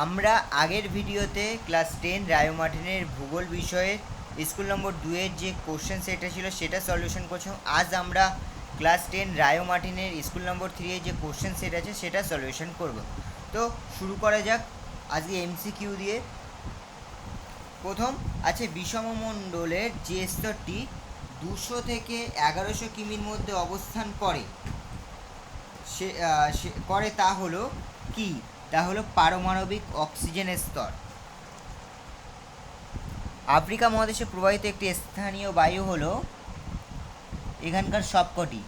আমরা আগের ভিডিওতে ক্লাস 10 রায় মার্টিনের ভূগোল বিষয়ে স্কুল নম্বর 2-এর যে কোশ্চেন সেটটা ছিল সেটা সলিউশন করছিলাম। আজ আমরা ক্লাস 10 রায় মার্টিনের স্কুল নম্বর 3-এর যে কোশ্চেন সেট আছে সেটা সলিউশন করব। তো শুরু করা যাক আজকে এমসিকিউ দিয়ে। প্রথম আছে বিষমমণ্ডলের যে স্তরটি 200 থেকে 1100 কিমির মধ্যে অবস্থান করে করে তা হলো কি? তা হলো পারমাণবিক অক্সিজেনের স্তর। আফ্রিকা মহাদেশে প্রবাহিত একটি স্থানীয় বায়ু হলো এখানকার সবকটি।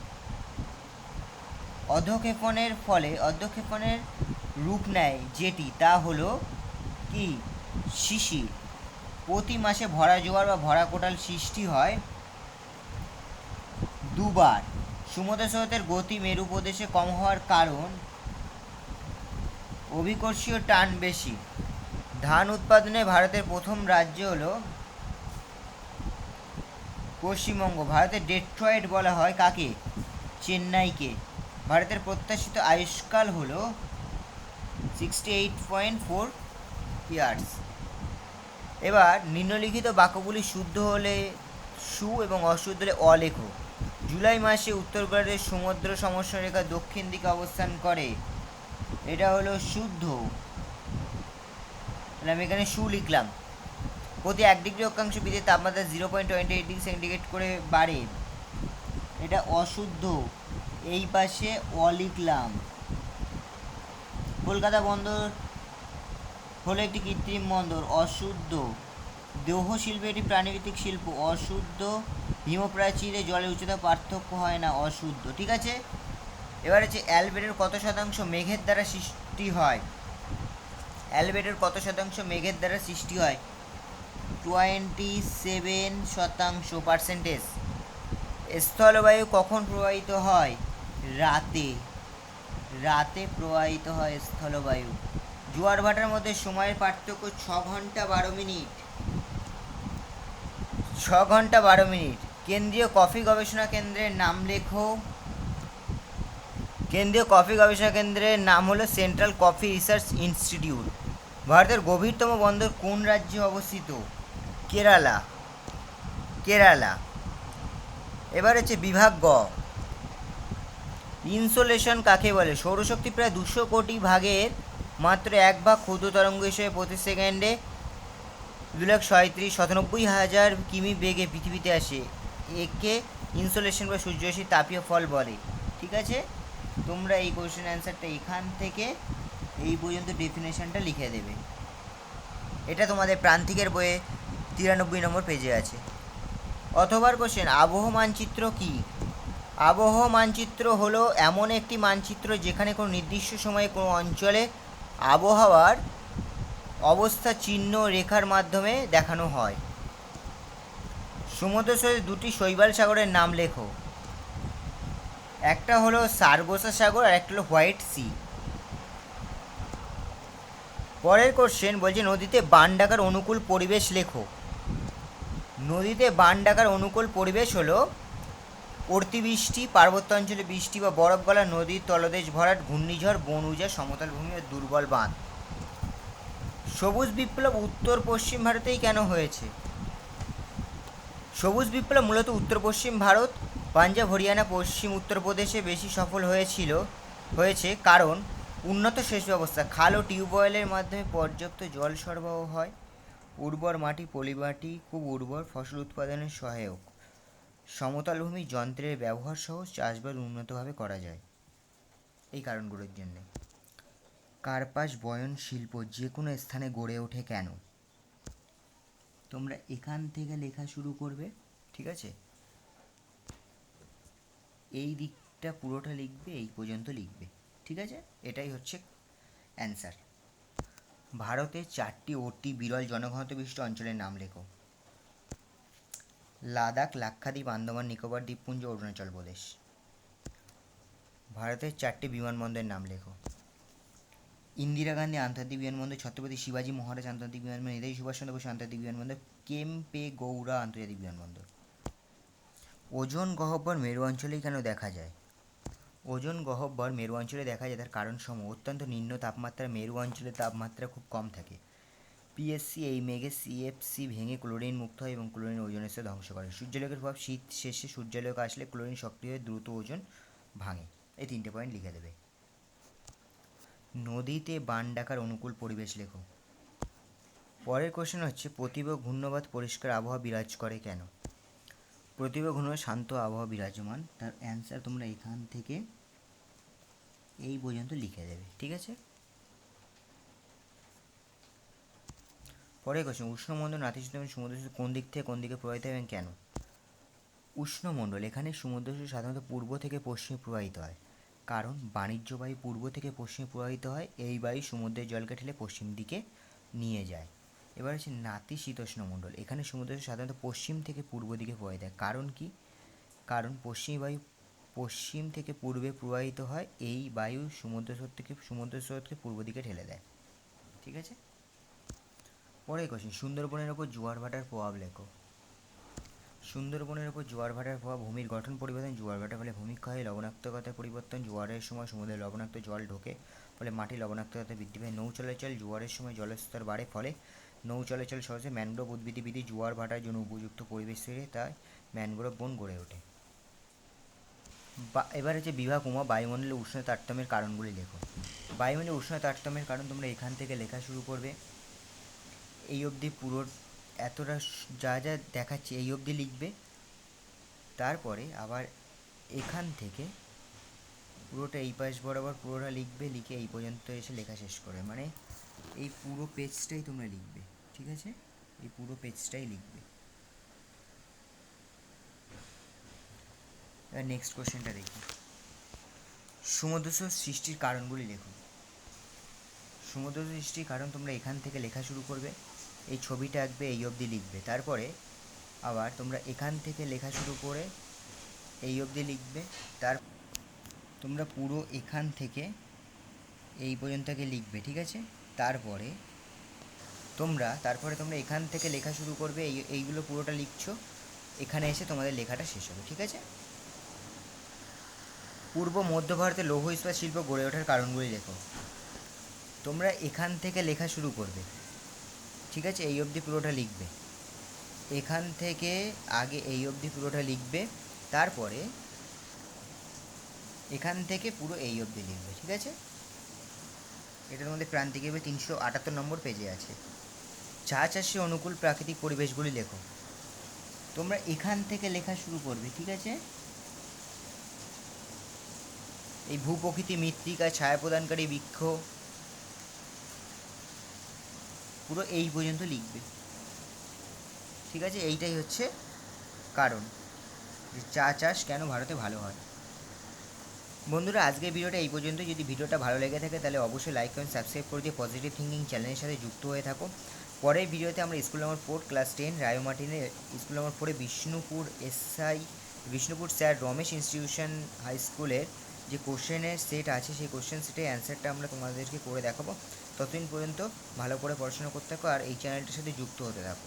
অধঃক্ষেপণের ফলে অধঃক্ষেপণের রূপ নেয় যেটি, তা হলো কি? শিশির। প্রতি মাসে ভরা জোয়ার বা ভরা কোটাল সৃষ্টি হয় দুবার। সমুদ্র স্রোতের গতি মেরু প্রদেশে কম হওয়ার কারণ অভিকর্ষীয় টান বেশি। ধান উৎপাদনে ভারতের প্রথম রাজ্য হলো পশ্চিমবঙ্গ। ভারতের ডেট্রয়েট বলা হয় কাকে? চেন্নাইকে। ভারতের প্রত্যাশিত আয়ুষ্কাল হলো 68.4 ইয়ার্স। এবার নিম্নলিখিত বাক্যগুলি শুদ্ধ হলে সু এবং অশুদ্ধ হলে অ লেখো। জুলাই মাসে উত্তর গোলার্ধের সমুদ্র সমস্যারেখা দক্ষিণ দিকে অবস্থান করে, এটা হলো শুদ্ধ। তাহলে আমি এখানে সু লিখলাম। প্রতি 1 ডিগ্রি অক্ষাংশ বৃদ্ধির তাপমাত্রা 0.28 ডিগ্রি সেন্টিগ্রেড করে বাড়ে, এটা অশুদ্ধ। এই পাশে অ লিখলাম। কলকাতা বন্দর হলো একটি কৃত্রিম বন্দর, অশুদ্ধ। লৌহ শিল্প একটি প্রাণীভিত্তিক শিল্প, অশুদ্ধ। হিমপ্রাচীরে জলের উচ্চতা পার্থক্য হয় না, অশুদ্ধ। ঠিক আছে, এবার হচ্ছে অ্যালবেডোর কত শতাংশ মেঘের দ্বারা সৃষ্টি হয়? অ্যালবেডোর কত শতাংশ মেঘের দ্বারা সৃষ্টি হয়? 27%। স্থলবায়ু কখন প্রবাহিত হয়? রাতে। রাতে প্রবাহিত হয় স্থলবায়ু। জোয়ার ভাটার মধ্যে সময়ের পার্থক্য 6 ঘন্টা 12 মিনিট। 6 ঘন্টা 12 মিনিট। কেন্দ্রীয় কফি গবেষণা কেন্দ্রের নাম লেখো। কেন্দ্রীয় কফি গবেষণা কেন্দ্রের নাম হলো সেন্ট্রাল কফি রিসার্চ ইনস্টিটিউট। ভারতের গভীরতম বন্দর কোন রাজ্যে অবস্থিত? কেরালা। কেরালা। এবার হচ্ছে বিভাগ গ। ইনসোলেশন কাকে বলে? সৌরশক্তি প্রায় 200 কোটি ভাগের মাত্র 1 ভাগ ক্ষুদ্র তরঙ্গ হিসেবে প্রতি সেকেন্ডে 2,97,000 কিমি বেগে পৃথিবীতে আসে। একে ইনসোলেশন বা সূর্যরশ্মির তাপীয় ফল বলে। ঠিক আছে, তোমরা এই কোশ্চেন অ্যান্সারটা এখান থেকে এই পর্যন্ত ডেফিনেশনটা লিখে দেবে। এটা তোমাদের প্রান্তিকের বইয়ে 93 নম্বর পেজে আছে। অথবার কোশ্চেন, আবহ মানচিত্র কি? আবহ মানচিত্র হলো এমন একটি মানচিত্র যেখানে কোনো নির্দিষ্ট সময়ে কোনো অঞ্চলে আবহাওয়ার অবস্থা চিহ্ন রেখার মাধ্যমে দেখানো হয়। সমুদ্র স্রোতের 2টি শৈবাল সাগরের নাম লেখো। একটা হলো সার্গোসা সাগর আর একটা হলো হোয়াইট সি। পরের কোশ্চেন বলছে নদীতে বান ডাকার অনুকূল পরিবেশ লেখো। নদীতে বান ডাকার অনুকূল পরিবেশ হলো অতিবৃষ্টি, পার্বত্য অঞ্চলে বৃষ্টি বা বরফ গলা, নদীর তলদেশ ভরাট, ঘূর্ণিঝড়, বন উজাড়, সমতল ভূমি ও দুর্বল বাঁধ। সবুজ বিপ্লব উত্তর পশ্চিম ভারতেই কেন হয়েছে? সবুজ বিপ্লব মূলত উত্তর পশ্চিম ভারত, পাঞ্জাব, হরিয়ানা, পশ্চিম উত্তরপ্রদেশে বেশি সফল হয়েছে কারণ উন্নত সেচ ব্যবস্থা, খাল ও টিউবওয়েলের মাধ্যমে পর্যাপ্ত জল সরবরাহ হয়, উর্বর মাটি, পলিমাটি খুব উর্বর, ফসল উৎপাদনে সহায়ক, সমতল ভূমি, যন্ত্রের ব্যবহার সহ চাষবাস উন্নতভাবে করা যায়। এই কারণগুলোর জন্য কার্পাস বয়ন শিল্প যে কোনো স্থানে গড়ে ওঠে কেন? তোমরা এখান থেকে লেখা শুরু করবে। ঠিক আছে, এই দিকটা পুরোটা লিখবে, এই পর্যন্ত লিখবে। ঠিক আছে, এটাই হচ্ছে অ্যান্সার। ভারতের 4টি অতি বিরল জনঘনত্ব বিশিষ্ট অঞ্চলের নাম লেখো। লাদাখ, লাক্ষাদ্বীপ, আন্দামান নিকোবর দ্বীপপুঞ্জ, অরুণাচল প্রদেশ। ভারতের 4টি বিমানবন্দরের নাম লেখো। ইন্দিরা গান্ধী আন্তর্জাতিক বিমানবন্দর, ছত্রপতি শিবাজী মহারাজ আন্তর্জাতিক বিমানবন্দর, নেতাজি সুভাষচন্দ্র বসু আন্তর্জাতিক বিমানবন্দর, কেম্পে গৌড়া আন্তর্জাতিক বিমানবন্দর। ওজোন গহ্বর মেরু অঞ্চলেই কেন দেখা যায়? ওজোন গহ্বর মেরু অঞ্চলে দেখা যায়, তার কারণসমূহ অত্যন্ত নিম্ন তাপমাত্রা, মেরু অঞ্চলে তাপমাত্রা খুব কম থাকে। পিএসসি এই মেঘে সিএফসি ভেঙে ক্লোরিন মুক্ত হয় এবং ক্লোরিন ওজনের সাথে ধ্বংস করে। সূর্যালোকের প্রভাব, শীত শেষে সূর্যালোক আসলে ক্লোরিন সক্রিয় হয়ে দ্রুত ওজন ভাঙে। এই 3টে পয়েন্ট লিখে দেবে। নদীতে বান ডাকার অনুকূল পরিবেশ লেখো। পরের কোশ্চেন হচ্ছে প্রতিভ ঘূর্ণবাদ পরিষ্কার আবহাওয়া বিরাজ করে কেন? প্রতিভ ঘূর্ণবাদ শান্ত আবহাওয়া বিরাজমান, তার অ্যান্সার তোমরা এখান থেকে এই পর্যন্ত লিখে দেবে, ঠিক আছে। পরের কোশ্চেন উষ্ণমণ্ডল নাতিশীতোষ্ণ এবং সমুদ্র কোন দিক থেকে কোন দিকে প্রবাহিত হয় এবং কেন? উষ্ণমণ্ডল, এখানে সমুদ্র সাধারণত পূর্ব থেকে পশ্চিমে প্রবাহিত হয়, কারণ বাণিজ্য বায়ু পূর্ব থেকে পশ্চিমে প্রবাহিত হয়, এই বায়ু সমুদ্রের জলকে ঠেলে পশ্চিম দিকে নিয়ে যায়। এবার হচ্ছে নাতিশীতোষ্ণ মণ্ডল, এখানে সমুদ্র সাধারণত পশ্চিম থেকে পূর্ব দিকে প্রবাহিত হয়, কারণ কি? কারণ পশ্চিম বায়ু পশ্চিম থেকে পূর্বে প্রবাহিত হয়, এই বায়ু সমুদ্র স্রোতকে পূর্ব দিকে ঠেলে দেয়, ঠিক আছে। পরের কোশ্চেন সুন্দরবনের ওপর জোয়ার ভাটার প্রভাব লেখো। সুন্দরবনের ওপর জোয়ার ভাটার প্রভাব ভূমির গঠন পরিবর্তন, জোয়ার ভাটার ফলে ভূমিক্ষয়, লবণাক্ততার পরিবর্তন, জোয়ারের সময় সমুদ্রে লবণাক্ত জল ঢোকে ফলে মাটি লবণাক্ততা বৃদ্ধি পায়, নৌ চলাচল, জোয়ারের সময় জলস্তর বাড়ে ফলে নৌ চলাচল সহজে, ম্যানগ্রোভ উদ্ভিদবিধি জোয়ার ভাটার জন্য উপযুক্ত পরিবেশ তৈরি, তাই ম্যানগ্রোভ বন গড়ে ওঠে। এবার হচ্ছে বিভাগ উমা বায়ুমণ্ডলে উষ্ণ তারতম্যের কারণগুলি লেখো। বায়ুমণ্ডলে উষ্ণ তারতম্যের কারণ তোমরা এখান থেকে লেখা শুরু করবে, এই অবধি পুরো এতটা যা যা দেখাচ্ছি এই অবধি লিখবে, তারপরে আবার এখান থেকে পুরোটা এই পাশ বরাবর পুরোটা লিখবে, লিখে এই পর্যন্ত এসে লেখা শেষ করে, মানে এই পুরো পেজটাই তোমরা লিখবে, ঠিক আছে, এই পুরো পেজটাই লিখবে। এবার নেক্সট কোশ্চেনটা দেখি, সমুদ্রস্রোত সৃষ্টির কারণগুলি লেখো। সমুদ্র সৃষ্টির কারণ তোমরা এখান থেকে লেখা শুরু করবে, এই ছবিটা আঁকবে, এই অবধি লিখবে, তারপরে আবার তোমরা এখান থেকে লেখা শুরু করে এই অবধি লিখবে, তোমরা পুরো এখান থেকে এই পর্যন্তকে লিখবে, ঠিক আছে। তারপরে তোমরা এখান থেকে লেখা শুরু করবে, এইগুলো পুরোটা লিখছো, এখানে এসে তোমাদের লেখাটা শেষ হবে, ঠিক আছে। পূর্ব মধ্য ভারতে লৌহ ইস্পাত শিল্প গড়ে ওঠার কারণগুলি লেখো। তোমরা এখান থেকে লেখা শুরু করবে, ঠিক আছে, এই অবধি পুরোটা লিখবে, এখান থেকে আগে এই অবধি পুরোটা লিখবে, তারপরে এখান থেকে পুরো এই অবধি লিখবে, ঠিক আছে। এটার মধ্যে প্রান্তিক হিসেবে 378 নম্বর পেজে আছে। চা চাষে অনুকূল প্রাকৃতিক পরিবেশগুলি লেখো। তোমরা এখান থেকে লেখা শুরু করবে, ঠিক আছে, এই ভূপ্রকৃতি, মৃত্তিকা, ছায়া প্রদানকারী বৃক্ষ, পুরো এই পর্যন্ত লিখবে, ঠিক আছে। এইটাই হচ্ছে কারণ যে চা চাষ কেন ভারতে ভালো হয়। বন্ধুরা, আজকের ভিডিওটা এই পর্যন্ত। যদি ভিডিওটা ভালো লেগে থাকে তাহলে অবশ্যই লাইক কমেন্ট সাবস্ক্রাইব করে দিয়ে পজিটিভ থিঙ্কিং চ্যানেলের সাথে যুক্ত হয়ে থাকো। পরের ভিডিওতে আমরা স্কুল নম্বর 4 ক্লাস 10 রায়মার্টিনের school number 4 Bishnupur sir Ramesh institution high স্কুলের যে কোশ্চেনের সেট আছে, সেই কোশ্চেন সেটের অ্যান্সারটা আমরা তোমাদেরকে করে দেখাবো। ততদিন পর্যন্ত ভালো করে পড়াশোনা করতে থাকো আর এই চ্যানেলটার সাথে যুক্ত হতে থাকো।